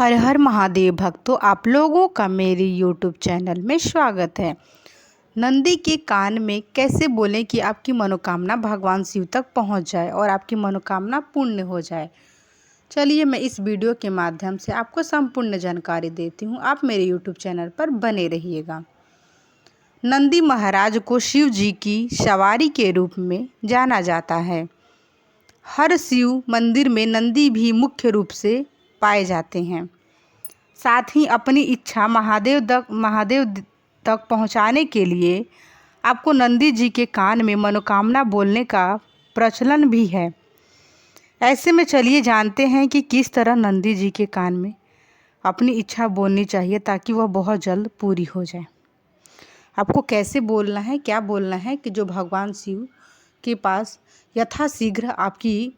हर हर महादेव भक्तों, आप लोगों का मेरे YouTube चैनल में स्वागत है। नंदी के कान में कैसे बोलें कि आपकी मनोकामना भगवान शिव तक पहुंच जाए और आपकी मनोकामना पूर्ण हो जाए। चलिए मैं इस वीडियो के माध्यम से आपको संपूर्ण जानकारी देती हूं। आप मेरे YouTube चैनल पर बने रहिएगा। नंदी महाराज को शिव जी की सवारी के रूप में जाना जाता है। हर शिव मंदिर में नंदी भी मुख्य रूप से पाए जाते हैं। साथ ही अपनी इच्छा महादेव तक पहुंचाने के लिए आपको नंदी जी के कान में मनोकामना बोलने का प्रचलन भी है। ऐसे में चलिए जानते हैं कि किस तरह नंदी जी के कान में अपनी इच्छा बोलनी चाहिए ताकि वह बहुत जल्द पूरी हो जाए। आपको कैसे बोलना है, क्या बोलना है कि जो भगवान शिव के पास यथाशीघ्र आपकी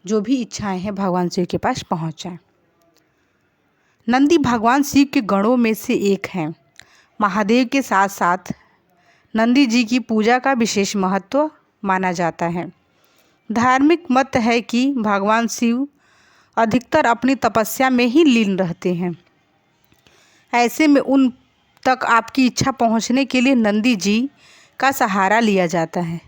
जो भी इच्छाएं हैं भगवान शिव के पास पहुंच जाए। नंदी भगवान शिव के गणों में से एक हैं। महादेव के साथ साथ नंदी जी की पूजा का विशेष महत्व माना जाता है। धार्मिक मत है कि भगवान शिव अधिकतर अपनी तपस्या में ही लीन रहते हैं। ऐसे में उन तक आपकी इच्छा पहुंचने के लिए नंदी जी का सहारा लिया जाता है।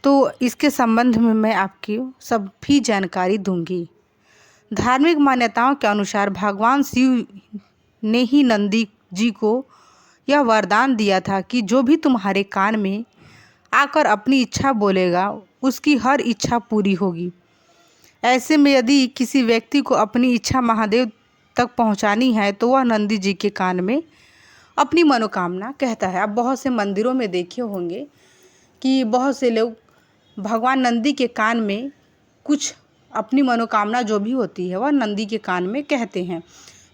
तो इसके संबंध में मैं आपकी सभी जानकारी दूंगी। धार्मिक मान्यताओं के अनुसार भगवान शिव ने ही नंदी जी को यह वरदान दिया था कि जो भी तुम्हारे कान में आकर अपनी इच्छा बोलेगा उसकी हर इच्छा पूरी होगी। ऐसे में यदि किसी व्यक्ति को अपनी इच्छा महादेव तक पहुंचानी है तो वह नंदी जी के कान में अपनी मनोकामना कहता है। आप बहुत से मंदिरों में देखे होंगे कि बहुत से लोग भगवान नंदी के कान में कुछ अपनी मनोकामना जो भी होती है वह नंदी के कान में कहते हैं।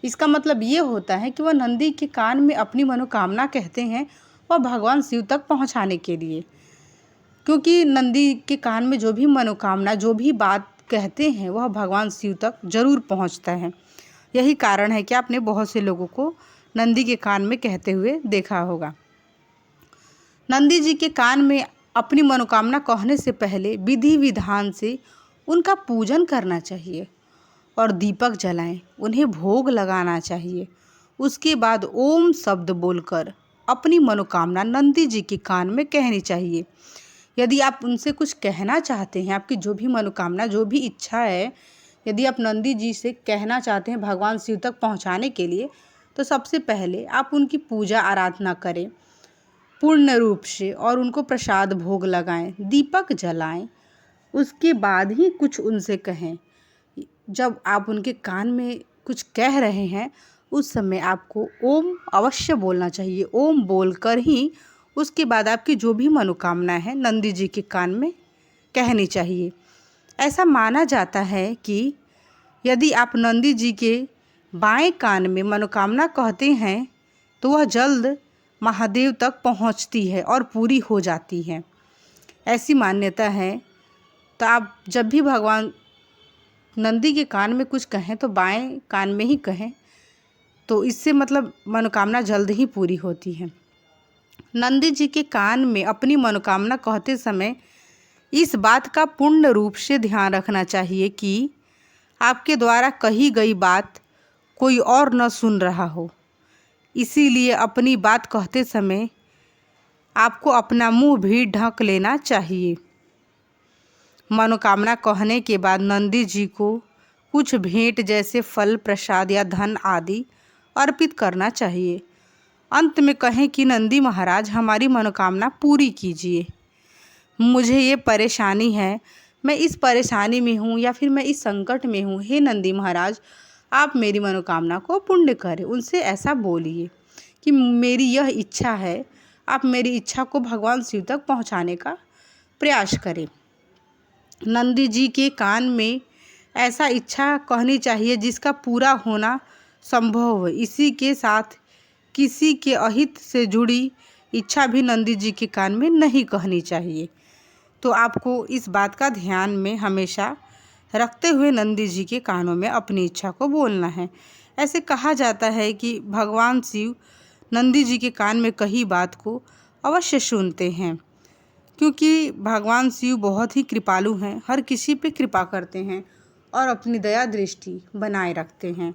इसका मतलब ये होता है कि वह नंदी के कान में अपनी मनोकामना कहते हैं वह भगवान शिव तक पहुंचाने के लिए, क्योंकि नंदी के कान में जो भी मनोकामना जो भी बात कहते हैं वह भगवान शिव तक जरूर पहुंचता है। यही कारण है कि आपने बहुत से लोगों को नंदी के कान में कहते हुए देखा होगा। नंदी जी के कान में अपनी मनोकामना कहने से पहले विधि विधान से उनका पूजन करना चाहिए और दीपक जलाएं, उन्हें भोग लगाना चाहिए। उसके बाद ओम शब्द बोलकर अपनी मनोकामना नंदी जी के कान में कहनी चाहिए। यदि आप उनसे कुछ कहना चाहते हैं, आपकी जो भी मनोकामना जो भी इच्छा है, यदि आप नंदी जी से कहना चाहते हैं भगवान शिव तक पहुंचाने के लिए, तो सबसे पहले आप उनकी पूजा आराधना करें पूर्ण रूप से और उनको प्रसाद भोग लगाएं, दीपक जलाएं। उसके बाद ही कुछ उनसे कहें। जब आप उनके कान में कुछ कह रहे हैं उस समय आपको ओम अवश्य बोलना चाहिए। ओम बोलकर ही उसके बाद आपकी जो भी मनोकामना है नंदी जी के कान में कहनी चाहिए। ऐसा माना जाता है कि यदि आप नंदी जी के बाएं कान में मनोकामना कहते हैं तो वह जल्द महादेव तक पहुंचती है और पूरी हो जाती है। ऐसी मान्यता है। तो आप जब भी भगवान नंदी के कान में कुछ कहें तो बाएं कान में ही कहें, तो इससे मतलब मनोकामना जल्द ही पूरी होती है। नंदी जी के कान में अपनी मनोकामना कहते समय इस बात का पूर्ण रूप से ध्यान रखना चाहिए कि आपके द्वारा कही गई बात कोई और न सुन रहा हो। इसीलिए अपनी बात कहते समय आपको अपना मुंह भी ढक लेना चाहिए। मनोकामना कहने के बाद नंदी जी को कुछ भेंट जैसे फल, प्रसाद या धन आदि अर्पित करना चाहिए। अंत में कहें कि नंदी महाराज हमारी मनोकामना पूरी कीजिए। मुझे ये परेशानी है, मैं इस परेशानी में हूँ या फिर मैं इस संकट में हूँ। हे नंदी महाराज, आप मेरी मनोकामना को पूर्ण करें। उनसे ऐसा बोलिए कि मेरी यह इच्छा है, आप मेरी इच्छा को भगवान शिव तक पहुँचाने का प्रयास करें। नंदी जी के कान में ऐसा इच्छा कहनी चाहिए जिसका पूरा होना संभव हो। इसी के साथ किसी के अहित से जुड़ी इच्छा भी नंदी जी के कान में नहीं कहनी चाहिए। तो आपको इस बात का ध्यान में हमेशा रखते हुए नंदी जी के कानों में अपनी इच्छा को बोलना है। ऐसे कहा जाता है कि भगवान शिव नंदी जी के कान में कही बात को अवश्य सुनते हैं, क्योंकि भगवान शिव बहुत ही कृपालु हैं, हर किसी पे कृपा करते हैं और अपनी दया दृष्टि बनाए रखते हैं।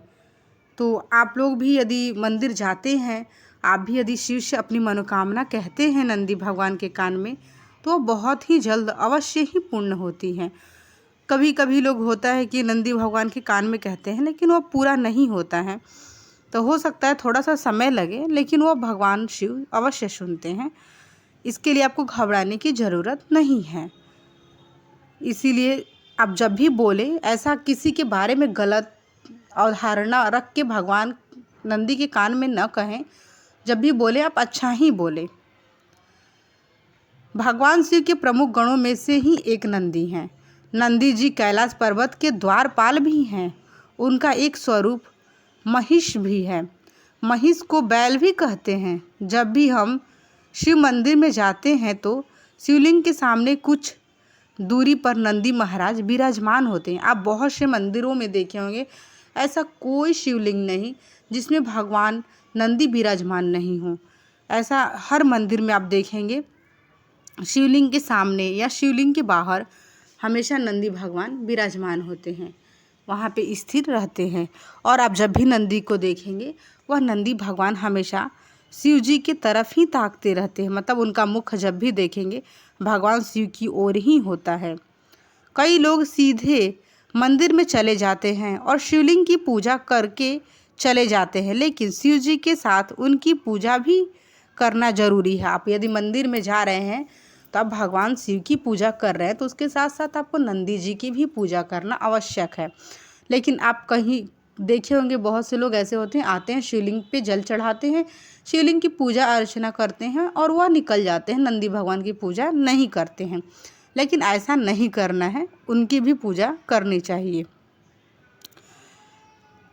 तो आप लोग भी यदि मंदिर जाते हैं, आप भी यदि शिव से अपनी मनोकामना कहते हैं नंदी भगवान के कान में, तो बहुत ही जल्द अवश्य ही पूर्ण होती हैं। कभी कभी लोग होता है कि नंदी भगवान के कान में कहते हैं लेकिन वो पूरा नहीं होता है, तो हो सकता है थोड़ा सा समय लगे, लेकिन वो भगवान शिव अवश्य सुनते हैं। इसके लिए आपको घबराने की ज़रूरत नहीं है। इसीलिए आप जब भी बोले, ऐसा किसी के बारे में गलत अवधारणा रख के भगवान नंदी के कान में न कहें। जब भी बोले आप अच्छा ही बोले। भगवान शिव के प्रमुख गणों में से ही एक नंदी हैं। नंदी जी कैलाश पर्वत के द्वारपाल भी हैं। उनका एक स्वरूप महिष भी है। महिष को बैल भी कहते हैं। जब भी हम शिव मंदिर में जाते हैं तो शिवलिंग के सामने कुछ दूरी पर नंदी महाराज विराजमान होते हैं। आप बहुत से मंदिरों में देखे होंगे, ऐसा कोई शिवलिंग नहीं जिसमें भगवान नंदी विराजमान नहीं हो। ऐसा हर मंदिर में आप देखेंगे, शिवलिंग के सामने या शिवलिंग के बाहर हमेशा नंदी भगवान विराजमान होते हैं, वहाँ पे स्थिर रहते हैं। और आप जब भी नंदी को देखेंगे, वह नंदी भगवान हमेशा शिव जी की तरफ ही ताकते रहते हैं। मतलब उनका मुख जब भी देखेंगे भगवान शिव की ओर ही होता है। कई लोग सीधे मंदिर में चले जाते हैं और शिवलिंग की पूजा करके चले जाते हैं, लेकिन शिव जी के साथ उनकी पूजा भी करना जरूरी है। आप यदि मंदिर में जा रहे हैं तो आप भगवान शिव की पूजा कर रहे हैं, तो उसके साथ साथ आपको नंदी जी की भी पूजा करना आवश्यक है। लेकिन आप कहीं देखे होंगे, बहुत से लोग ऐसे होते हैं, आते हैं शिवलिंग पे जल चढ़ाते हैं, शिवलिंग की पूजा अर्चना करते हैं और वह निकल जाते हैं, नंदी भगवान की पूजा नहीं करते हैं। लेकिन ऐसा नहीं करना है, उनकी भी पूजा करनी चाहिए।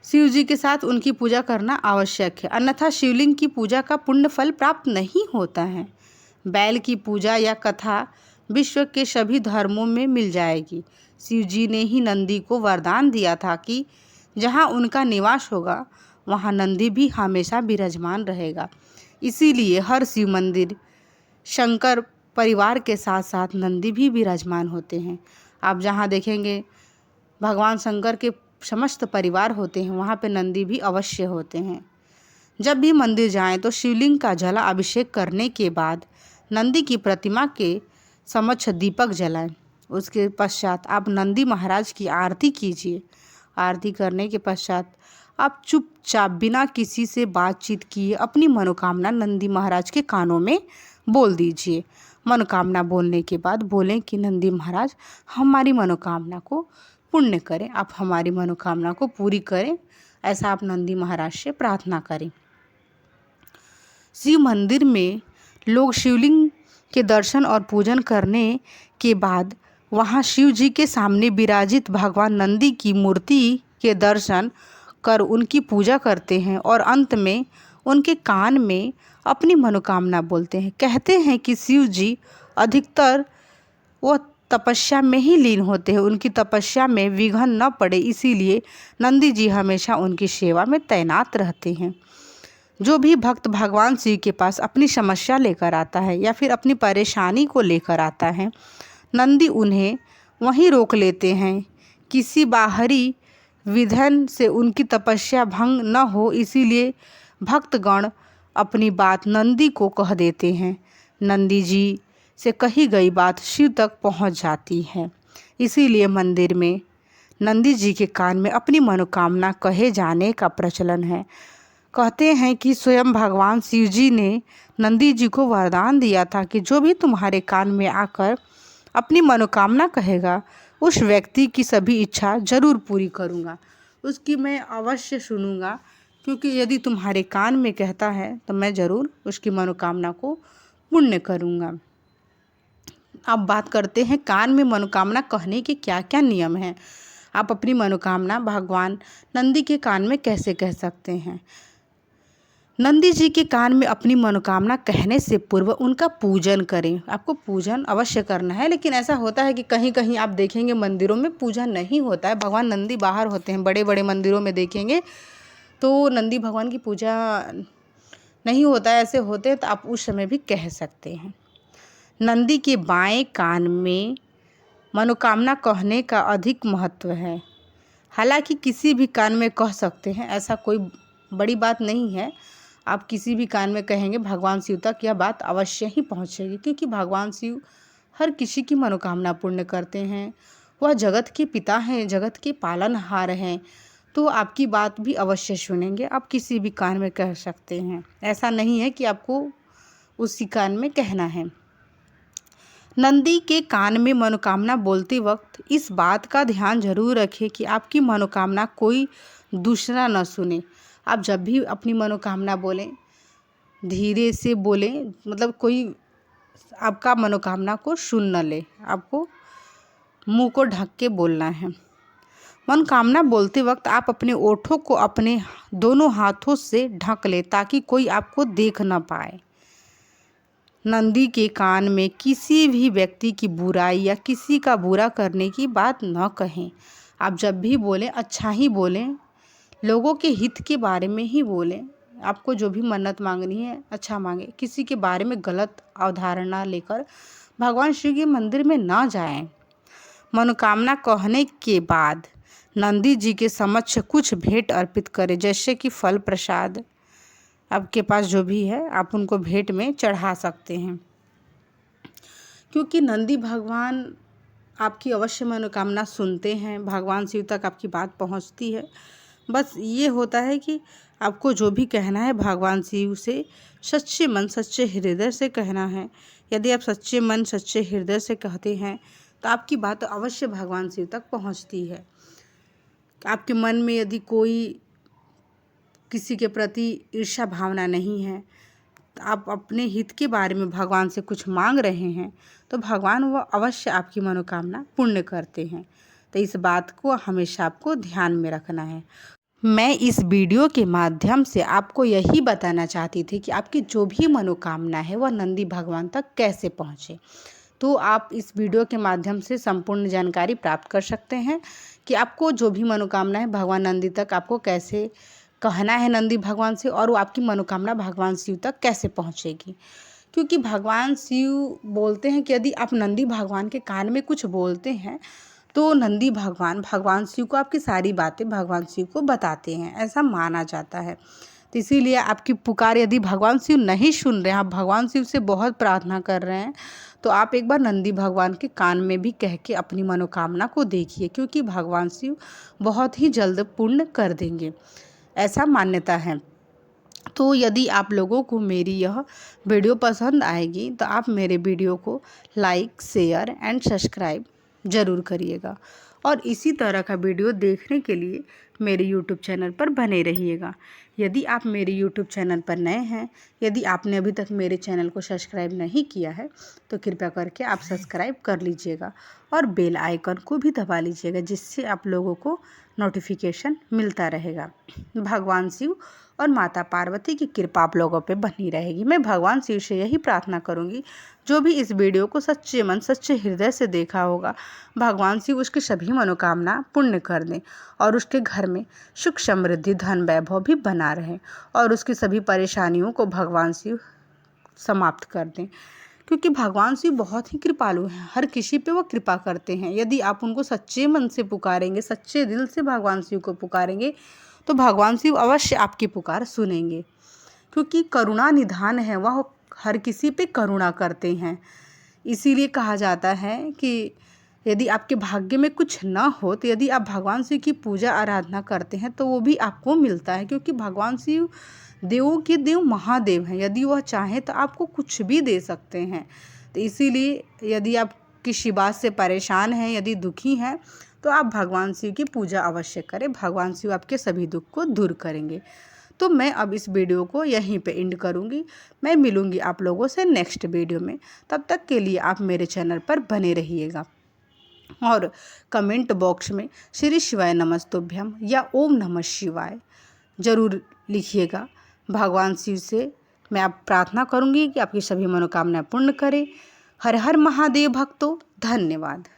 शिव जी के साथ उनकी पूजा करना आवश्यक है, अन्यथा शिवलिंग की पूजा का पुण्य फल प्राप्त नहीं होता है। बैल की पूजा या कथा विश्व के सभी धर्मों में मिल जाएगी। शिव जी ने ही नंदी को वरदान दिया था कि जहाँ उनका निवास होगा वहाँ नंदी भी हमेशा विराजमान रहेगा। इसीलिए हर शिव मंदिर शंकर परिवार के साथ साथ नंदी भी विराजमान होते हैं। आप जहाँ देखेंगे भगवान शंकर के समस्त परिवार होते हैं, वहाँ पे नंदी भी अवश्य होते हैं। जब भी मंदिर जाएं तो शिवलिंग का जला अभिषेक करने के बाद नंदी की प्रतिमा के समक्ष दीपक जलाएं। उसके पश्चात आप नंदी महाराज की आरती कीजिए। आरती करने के पश्चात आप चुपचाप बिना किसी से बातचीत किए अपनी मनोकामना नंदी महाराज के कानों में बोल दीजिए। मनोकामना बोलने के बाद बोलें कि नंदी महाराज हमारी मनोकामना को पूर्ण करें, आप हमारी मनोकामना को पूरी करें। ऐसा आप नंदी महाराज से प्रार्थना करें। शिव मंदिर में लोग शिवलिंग के दर्शन और पूजन करने के बाद वहाँ शिव जी के सामने विराजित भगवान नंदी की मूर्ति के दर्शन कर उनकी पूजा करते हैं और अंत में उनके कान में अपनी मनोकामना बोलते हैं। कहते हैं कि शिव जी अधिकतर वो तपस्या में ही लीन होते हैं, उनकी तपस्या में विघ्न न पड़े, इसीलिए नंदी जी हमेशा उनकी सेवा में तैनात रहते हैं। जो भी भक्त भगवान शिव के पास अपनी समस्या लेकर आता है या फिर अपनी परेशानी को लेकर आता है, नंदी उन्हें वहीं रोक लेते हैं। किसी बाहरी विघ्न से उनकी तपस्या भंग न हो, इसीलिए भक्तगण अपनी बात नंदी को कह देते हैं। नंदी जी से कही गई बात शिव तक पहुंच जाती है। इसीलिए मंदिर में नंदी जी के कान में अपनी मनोकामना कहे जाने का प्रचलन है। कहते हैं कि स्वयं भगवान शिव जी ने नंदी जी को वरदान दिया था कि जो भी तुम्हारे कान में आकर अपनी मनोकामना कहेगा, उस व्यक्ति की सभी इच्छा जरूर पूरी करूँगा, उसकी मैं अवश्य सुनूंगा, क्योंकि यदि तुम्हारे कान में कहता है तो मैं ज़रूर उसकी मनोकामना को पूर्ण करूँगा। अब बात करते हैं कान में मनोकामना कहने के क्या क्या नियम हैं। आप अपनी मनोकामना भगवान नंदी के कान में कैसे कह सकते हैं। नंदी जी के कान में अपनी मनोकामना कहने से पूर्व उनका पूजन करें। आपको पूजन अवश्य करना है, लेकिन ऐसा होता है कि कहीं कहीं आप देखेंगे मंदिरों में पूजा नहीं होता है, भगवान नंदी बाहर होते हैं। बड़े बड़े मंदिरों में देखेंगे तो नंदी भगवान की पूजा नहीं होता है, ऐसे होते हैं, तो आप उस समय भी कह सकते हैं। नंदी के बाएं कान में मनोकामना कहने का अधिक महत्व है। हालांकि किसी भी कान में कह सकते हैं, ऐसा कोई बड़ी बात नहीं है। आप किसी भी कान में कहेंगे भगवान शिव तक यह बात अवश्य ही पहुँचेगी, क्योंकि भगवान शिव हर किसी की मनोकामना पूर्ण करते हैं। वह जगत के पिता हैं, जगत के पालनहार हैं, तो आपकी बात भी अवश्य सुनेंगे। आप किसी भी कान में कह सकते हैं, ऐसा नहीं है कि आपको उसी कान में कहना है। नंदी के कान में मनोकामना बोलते वक्त इस बात का ध्यान जरूर रखें कि आपकी मनोकामना कोई दूसरा न सुने। आप जब भी अपनी मनोकामना बोलें, धीरे से बोलें, मतलब कोई आपका मनोकामना को सुन न ले। आपको मुंह को ढक के बोलना है। मनोकामना बोलते वक्त आप अपने ओठों को अपने दोनों हाथों से ढक ले ताकि कोई आपको देख न पाए। नंदी के कान में किसी भी व्यक्ति की बुराई या किसी का बुरा करने की बात न कहें। आप जब भी बोलें अच्छा ही बोलें, लोगों के हित के बारे में ही बोलें। आपको जो भी मन्नत मांगनी है अच्छा मांगे, किसी के बारे में गलत अवधारणा लेकर भगवान शिव के मंदिर में ना जाएं। मनोकामना कहने के बाद नंदी जी के समक्ष कुछ भेंट अर्पित करें, जैसे कि फल प्रसाद। आपके पास जो भी है आप उनको भेंट में चढ़ा सकते हैं, क्योंकि नंदी भगवान आपकी अवश्य मनोकामना सुनते हैं। भगवान शिव तक आपकी बात पहुंचती है। बस ये होता है कि आपको जो भी कहना है भगवान शिव से सच्चे मन सच्चे हृदय से कहना है। यदि आप सच्चे मन सच्चे हृदय से कहते हैं तो आपकी बात अवश्य भगवान शिव तक पहुंचती है। आपके मन में यदि कोई किसी के प्रति ईर्ष्या भावना नहीं है, आप अपने हित के बारे में भगवान से कुछ मांग रहे हैं, तो भगवान वो अवश्य आपकी मनोकामना पूर्ण करते हैं। तो इस बात को हमेशा आपको ध्यान में रखना है। मैं इस वीडियो के माध्यम से आपको यही बताना चाहती थी कि आपकी जो भी मनोकामना है वह नंदी भगवान तक कैसे पहुँचे। तो आप इस वीडियो के माध्यम से संपूर्ण जानकारी प्राप्त कर सकते हैं कि आपको जो भी मनोकामना है भगवान नंदी तक आपको कैसे कहना है नंदी भगवान से, और वो आपकी मनोकामना भगवान शिव तक कैसे पहुंचेगी। क्योंकि भगवान शिव बोलते हैं कि यदि आप नंदी भगवान के कान में कुछ बोलते हैं तो नंदी भगवान भगवान शिव को आपकी सारी बातें भगवान शिव को बताते हैं, ऐसा माना जाता है। तो इसीलिए आपकी पुकार यदि भगवान शिव नहीं सुन रहे हैं, आप भगवान शिव से बहुत प्रार्थना कर रहे हैं, तो आप एक बार नंदी भगवान के कान में भी कह के अपनी मनोकामना को देखिए, क्योंकि भगवान शिव बहुत ही जल्द पूर्ण कर देंगे, ऐसा मान्यता है। तो यदि आप लोगों को मेरी यह वीडियो पसंद आएगी तो आप मेरे वीडियो को लाइक शेयर एंड सब्सक्राइब ज़रूर करिएगा, और इसी तरह का वीडियो देखने के लिए मेरे YouTube चैनल पर बने रहिएगा। यदि आप मेरे YouTube चैनल पर नए हैं, यदि आपने अभी तक मेरे चैनल को सब्सक्राइब नहीं किया है तो कृपया करके आप सब्सक्राइब कर लीजिएगा और बेल आइकन को भी दबा लीजिएगा, जिससे आप लोगों को नोटिफिकेशन मिलता रहेगा। भगवान शिव और माता पार्वती की कृपा आप लोगों पे बनी रहेगी। मैं भगवान शिव से यही प्रार्थना करूंगी, जो भी इस वीडियो को सच्चे मन सच्चे हृदय से देखा होगा, भगवान शिव उसकी सभी मनोकामना पूर्ण कर दें और उसके घर में सुख समृद्धि धन वैभव भी बना रहे, और उसकी सभी परेशानियों को भगवान शिव समाप्त कर दें। क्योंकि भगवान शिव बहुत ही कृपालु हैं, हर किसी पे वो कृपा करते हैं। यदि आप उनको सच्चे मन से पुकारेंगे, सच्चे दिल से भगवान शिव को पुकारेंगे, तो भगवान शिव अवश्य आपकी पुकार सुनेंगे। क्योंकि करुणा निधान है, वह हर किसी पे करुणा करते हैं। इसीलिए कहा जाता है कि यदि आपके भाग्य में कुछ ना हो तो यदि आप भगवान शिव की पूजा आराधना करते हैं तो वो भी आपको मिलता है, क्योंकि भगवान शिव देवों के देव महादेव हैं। यदि वह चाहें तो आपको कुछ भी दे सकते हैं। तो इसीलिए यदि आप किसी बात से परेशान हैं, यदि दुखी हैं, तो आप भगवान शिव की पूजा अवश्य करें। भगवान शिव आपके सभी दुख को दूर करेंगे। तो मैं अब इस वीडियो को यहीं पे एंड करूँगी। मैं मिलूँगी आप लोगों से नेक्स्ट वीडियो में। तब तक के लिए आप मेरे चैनल पर बने रहिएगा, और कमेंट बॉक्स में श्री शिवाय नमस्तुभ्यम या ओम नमः शिवाय ज़रूर लिखिएगा। भगवान शिव से मैं अब प्रार्थना करूँगी कि आपकी सभी मनोकामनाएं पूर्ण करें। हर हर महादेव भक्तों, धन्यवाद।